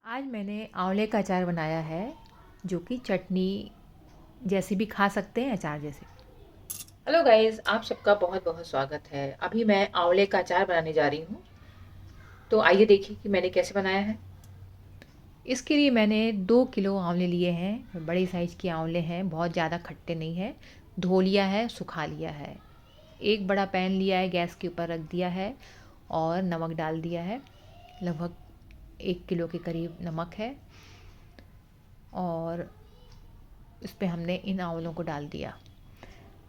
आज मैंने आंवले का अचार बनाया है जो कि चटनी जैसी भी खा सकते हैं, अचार जैसे। हेलो गाइस, आप सबका बहुत बहुत स्वागत है। अभी मैं आंवले का अचार बनाने जा रही हूँ। तो आइए देखिए कि मैंने कैसे बनाया है। इसके लिए मैंने 2 किलो आंवले लिए हैं। बड़े साइज़ के आंवले हैं, बहुत ज़्यादा खट्टे नहीं हैं। धो लिया है, सुखा लिया है। एक बड़ा पैन लिया है, गैस के ऊपर रख दिया है और नमक डाल दिया है। लगभग 1 किलो के करीब नमक है और इस पे हमने इन आंवलों को डाल दिया।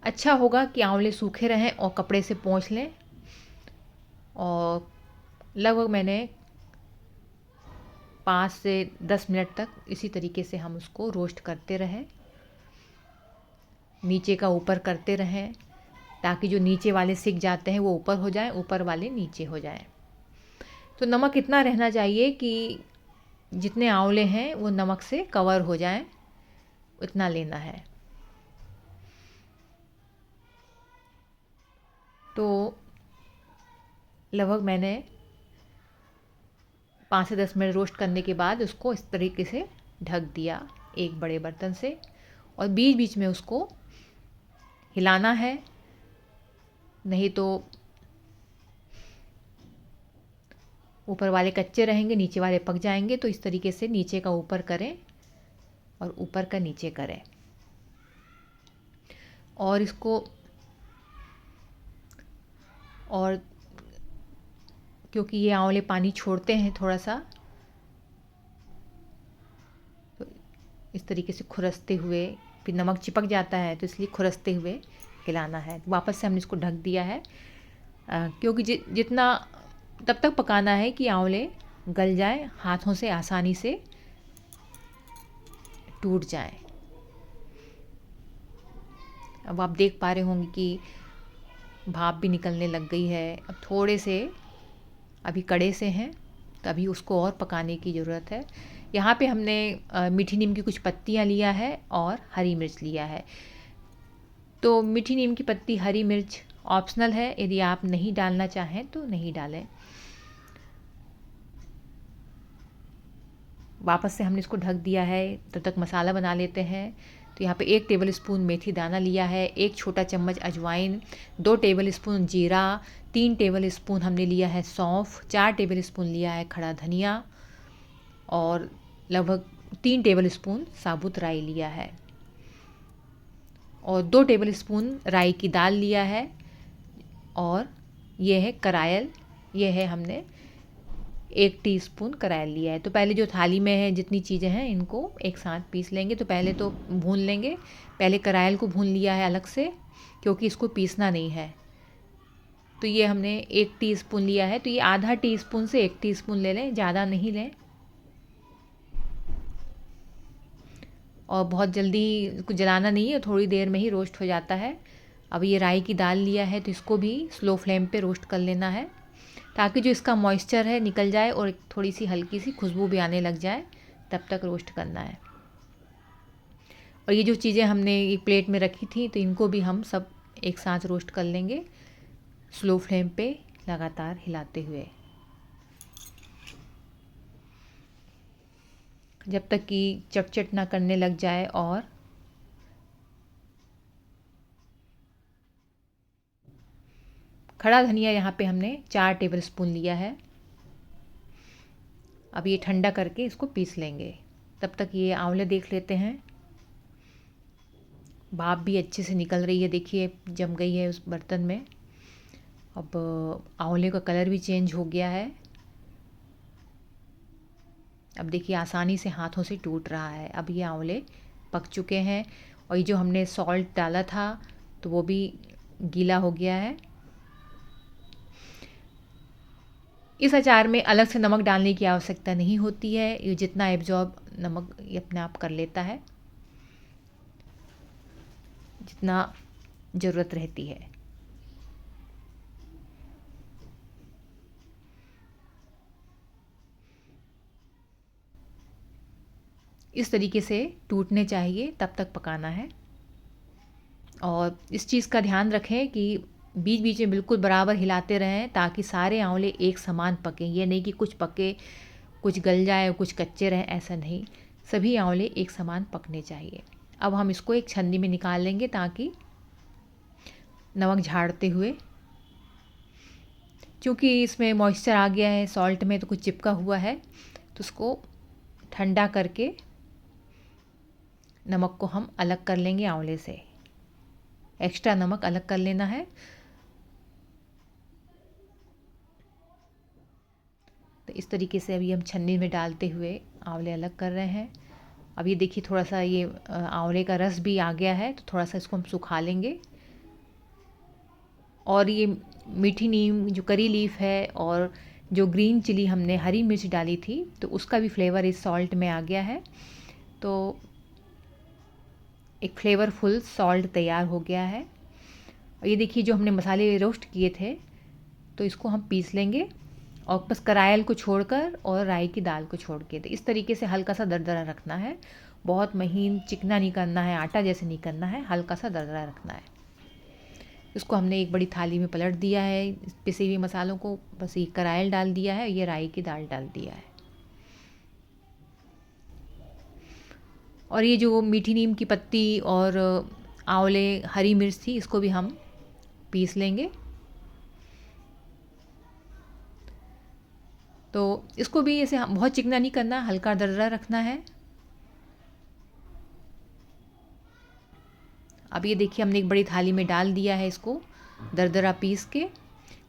अच्छा होगा कि आंवले सूखे रहें और कपड़े से पोंछ लें। और लगभग मैंने 5 से 10 मिनट तक इसी तरीके से हम उसको रोस्ट करते रहें, नीचे का ऊपर करते रहें, ताकि जो नीचे वाले सिक जाते हैं वो ऊपर हो जाएं, ऊपर वाले नीचे हो जाएं। तो नमक इतना रहना चाहिए कि जितने आंवले हैं वो नमक से कवर हो जाएं, उतना लेना है। तो लगभग मैंने 5 से 10 मिनट रोस्ट करने के बाद उसको इस तरीके से ढक दिया एक बड़े बर्तन से, और बीच बीच में उसको हिलाना है, नहीं तो ऊपर वाले कच्चे रहेंगे, नीचे वाले पक जाएंगे। तो इस तरीके से नीचे का ऊपर करें और ऊपर का नीचे करें, और इसको और क्योंकि ये आंवले पानी छोड़ते हैं थोड़ा सा, तो इस तरीके से खुरसते हुए, फिर नमक चिपक जाता है तो इसलिए खुरसते हुए हिलाना है। वापस से हमने इसको ढक दिया है, क्योंकि जितना तब तक पकाना है कि आंवले गल जाए, हाथों से आसानी से टूट जाए। अब आप देख पा रहे होंगे कि भाप भी निकलने लग गई है। अब थोड़े से अभी कड़े से हैं, तो अभी उसको और पकाने की ज़रूरत है। यहाँ पे हमने मीठी नीम की कुछ पत्तियाँ लिया है और हरी मिर्च लिया है। तो मीठी नीम की पत्ती, हरी मिर्च ऑप्शनल है, यदि आप नहीं डालना चाहें तो नहीं डालें। वापस से हमने इसको ढक दिया है, तब तक मसाला बना लेते हैं। तो यहाँ पे 1 टेबल स्पून मेथी दाना लिया है, 1 छोटा चम्मच अजवाइन, 2 टेबल स्पून जीरा, 3 टेबल स्पून हमने लिया है सौंफ, 4 टेबल स्पून लिया है खड़ा धनिया, और लगभग 3 टेबल स्पून साबुत राई लिया है, और 2 टेबल स्पून राई की दाल लिया है, और ये है करायल, ये है हमने 1 टीस्पून करायल लिया है। तो पहले जो थाली में है जितनी चीज़ें हैं इनको एक साथ पीस लेंगे। तो पहले तो भून लेंगे, पहले करायल को भून लिया है अलग से, क्योंकि इसको पीसना नहीं है। तो ये हमने 1 टीस्पून लिया है, तो ये आधा टीस्पून से 1 टीस्पून ले लें, ज़्यादा नहीं लें। और बहुत जल्दी इसको जलाना नहीं है, थोड़ी देर में ही रोस्ट हो जाता है। अब ये राई की दाल लिया है, तो इसको भी स्लो फ्लेम पे रोस्ट कर लेना है, ताकि जो इसका मॉइस्चर है निकल जाए और थोड़ी सी हल्की सी खुशबू भी आने लग जाए, तब तक रोस्ट करना है। और ये जो चीज़ें हमने एक प्लेट में रखी थी, तो इनको भी हम सब एक साथ रोस्ट कर लेंगे, स्लो फ्लेम पे लगातार हिलाते हुए, जब तक कि चटचट ना करने लग जाए। और खड़ा धनिया यहाँ पे हमने 4 टेबल स्पून लिया है। अब ये ठंडा करके इसको पीस लेंगे। तब तक ये आंवले देख लेते हैं। भाप भी अच्छे से निकल रही है, देखिए जम गई है उस बर्तन में। अब आंवले का कलर भी चेंज हो गया है। अब देखिए आसानी से हाथों से टूट रहा है। अब ये आंवले पक चुके हैं, और ये जो हमने सॉल्ट डाला था तो वो भी गीला हो गया है। इस अचार में अलग से नमक डालने की आवश्यकता नहीं होती है, ये जितना एब्जॉर्ब नमक ये अपने आप कर लेता है, जितना ज़रूरत रहती है। इस तरीके से टूटने चाहिए, तब तक पकाना है। और इस चीज़ का ध्यान रखें कि बीच बीच में बिल्कुल बराबर हिलाते रहें, ताकि सारे आंवले एक समान पकें। ये नहीं कि कुछ पके कुछ गल जाए कुछ कच्चे रहें, ऐसा नहीं। सभी आंवले एक समान पकने चाहिए। अब हम इसको एक छन्नी में निकाल लेंगे ताकि नमक झाड़ते हुए, क्योंकि इसमें मॉइस्चर आ गया है सॉल्ट में तो कुछ चिपका हुआ है, तो उसको ठंडा करके नमक को हम अलग कर लेंगे आंवले से। एक्स्ट्रा नमक अलग कर लेना है। तो इस तरीके से अभी हम छन्नी में डालते हुए आंवले अलग कर रहे हैं। अब ये देखिए थोड़ा सा ये आंवले का रस भी आ गया है, तो थोड़ा सा इसको हम सुखा लेंगे। और ये मीठी नीम जो करी लीफ है और जो ग्रीन चिली हमने हरी मिर्च डाली थी, तो उसका भी फ्लेवर इस सॉल्ट में आ गया है। तो एक फ्लेवरफुल सॉल्ट तैयार हो गया है। और ये देखिए जो हमने मसाले रोस्ट किए थे, तो इसको हम पीस लेंगे और बस करायल को छोड़कर और राई की दाल को छोड़ के। तो इस तरीके से हल्का सा दरदरा रखना है, बहुत महीन चिकना नहीं करना है, आटा जैसे नहीं करना है, हल्का सा दरदरा रखना है। इसको हमने एक बड़ी थाली में पलट दिया है पिसे हुए मसालों को, बस ये करायल डाल दिया है, ये राई की दाल डाल दिया है। और ये जो मीठी नीम की पत्ती और आंवले हरी मिर्च थी, इसको भी हम पीस लेंगे। तो इसको भी ऐसे बहुत चिकना नहीं करना, हल्का दरदरा रखना है। अब ये देखिए हमने एक बड़ी थाली में डाल दिया है इसको दरदरा पीस के।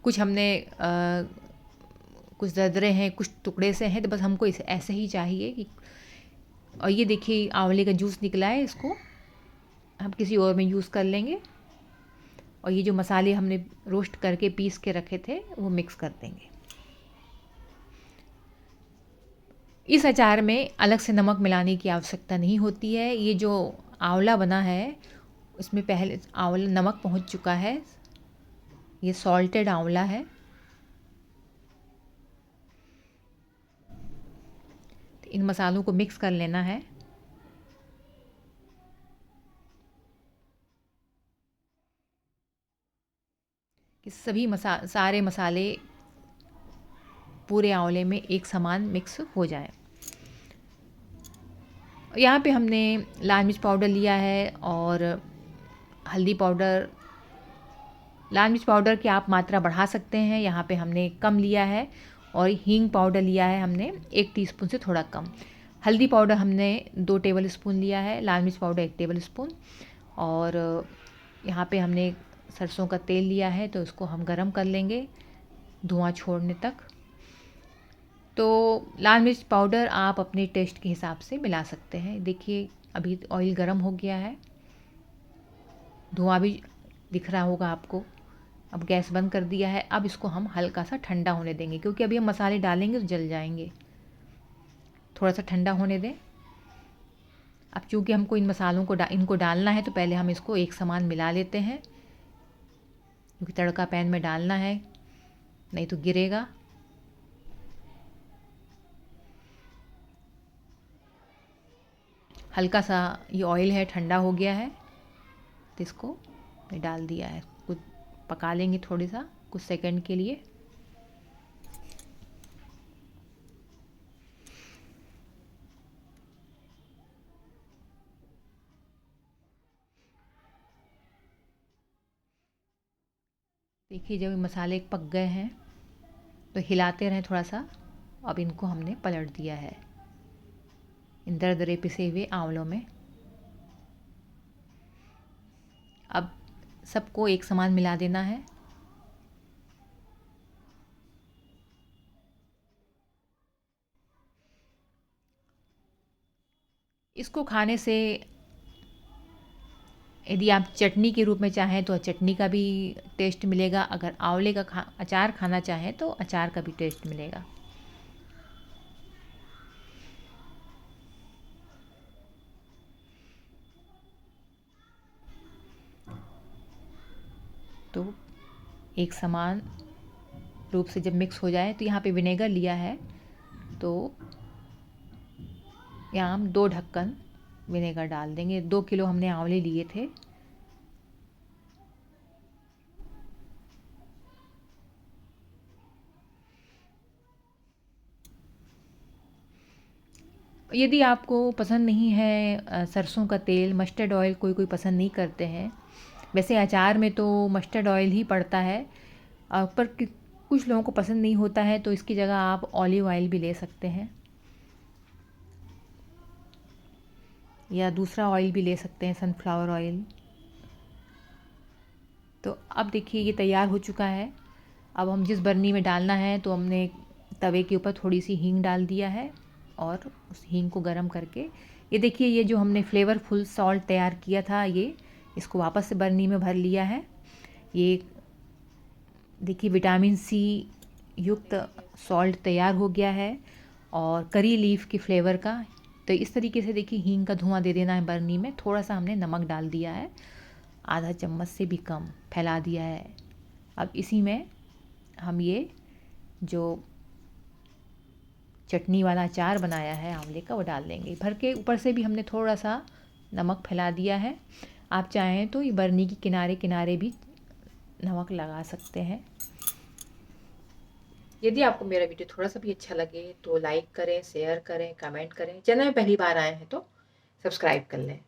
कुछ हमने कुछ दरदरे हैं, कुछ टुकड़े से हैं, तो बस हमको इसे ऐसे ही चाहिए कि। और ये देखिए आंवले का जूस निकला है, इसको हम किसी और में यूज़ कर लेंगे। और ये जो मसाले हमने रोस्ट करके पीस के रखे थे वो मिक्स कर देंगे। इस अचार में अलग से नमक मिलाने की आवश्यकता नहीं होती है। ये जो आंवला बना है उसमें पहले आंवला नमक पहुंच चुका है, ये सॉल्टेड आंवला है। तो इन मसालों को मिक्स कर लेना है। कि सभी सारे मसाले पूरे आंवले में एक समान मिक्स हो जाए। यहाँ पे हमने लाल मिर्च पाउडर लिया है और हल्दी पाउडर। लाल मिर्च पाउडर की आप मात्रा बढ़ा सकते हैं, यहाँ पे हमने कम लिया है। और हींग पाउडर लिया है हमने 1 टीस्पून से थोड़ा कम। हल्दी पाउडर हमने 2 टेबल स्पून लिया है, लाल मिर्च पाउडर 1 टेबल स्पून। और यहाँ पे हमने सरसों का तेल लिया है, तो इसको हम गरम कर लेंगे धुआं छोड़ने तक। तो लाल मिर्च पाउडर आप अपने टेस्ट के हिसाब से मिला सकते हैं। देखिए अभी ऑयल गरम हो गया है, धुआं भी दिख रहा होगा आपको। अब गैस बंद कर दिया है। अब इसको हम हल्का सा ठंडा होने देंगे, क्योंकि अभी हम मसाले डालेंगे तो जल जाएंगे। थोड़ा सा ठंडा होने दें। अब चूँकि हमको इन मसालों को इनको डालना है, तो पहले हम इसको एक समान मिला लेते हैं, क्योंकि तड़का पैन में डालना है, नहीं तो गिरेगा। हल्का सा ये ऑयल है ठंडा हो गया है, तो इसको डाल दिया है। कुछ पका लेंगे थोड़ी सा कुछ सेकंड के लिए। देखिए जब मसाले पक गए हैं तो हिलाते रहें थोड़ा सा। अब इनको हमने पलट दिया है इन दरदरे पिसे हुए आंवलों में। अब सबको एक समान मिला देना है। इसको खाने से यदि आप चटनी के रूप में चाहें तो चटनी का भी टेस्ट मिलेगा, अगर आंवले का अचार खाना चाहें तो अचार का भी टेस्ट मिलेगा। तो एक समान रूप से जब मिक्स हो जाए, तो यहाँ पे विनेगर लिया है, तो यहाँ हम 2 ढक्कन विनेगर डाल देंगे। 2 किलो हमने आंवले लिए थे। यदि आपको पसंद नहीं है सरसों का तेल, मस्टर्ड ऑयल कोई कोई पसंद नहीं करते हैं। वैसे अचार में तो मस्टर्ड ऑयल ही पड़ता है, पर कुछ लोगों को पसंद नहीं होता है, तो इसकी जगह आप ऑलिव ऑयल भी ले सकते हैं या दूसरा ऑयल भी ले सकते हैं, सनफ्लावर ऑयल। तो अब देखिए ये तैयार हो चुका है। अब हम जिस बर्नी में डालना है, तो हमने तवे के ऊपर थोड़ी सी हींग डाल दिया है और उस हींग को गरम करके ये देखिए, ये जो हमने फ्लेवरफुल सॉल्ट तैयार किया था, ये इसको वापस से बर्नी में भर लिया है। ये देखिए विटामिन सी युक्त सॉल्ट तैयार हो गया है और करी लीफ के फ्लेवर का। तो इस तरीके से देखिए हींग का धुआं दे देना है बर्नी में। थोड़ा सा हमने नमक डाल दिया है, आधा चम्मच से भी कम फैला दिया है। अब इसी में हम ये जो चटनी वाला अचार बनाया है आंवले का, वो डाल देंगे भर के। ऊपर से भी हमने थोड़ा सा नमक फैला दिया है। आप चाहें तो ये बर्नी के किनारे किनारे भी नमक लगा सकते हैं। यदि आपको मेरा वीडियो थोड़ा सा भी अच्छा लगे तो लाइक करें, शेयर करें, कमेंट करें। चैनल में पहली बार आए हैं तो सब्सक्राइब कर लें।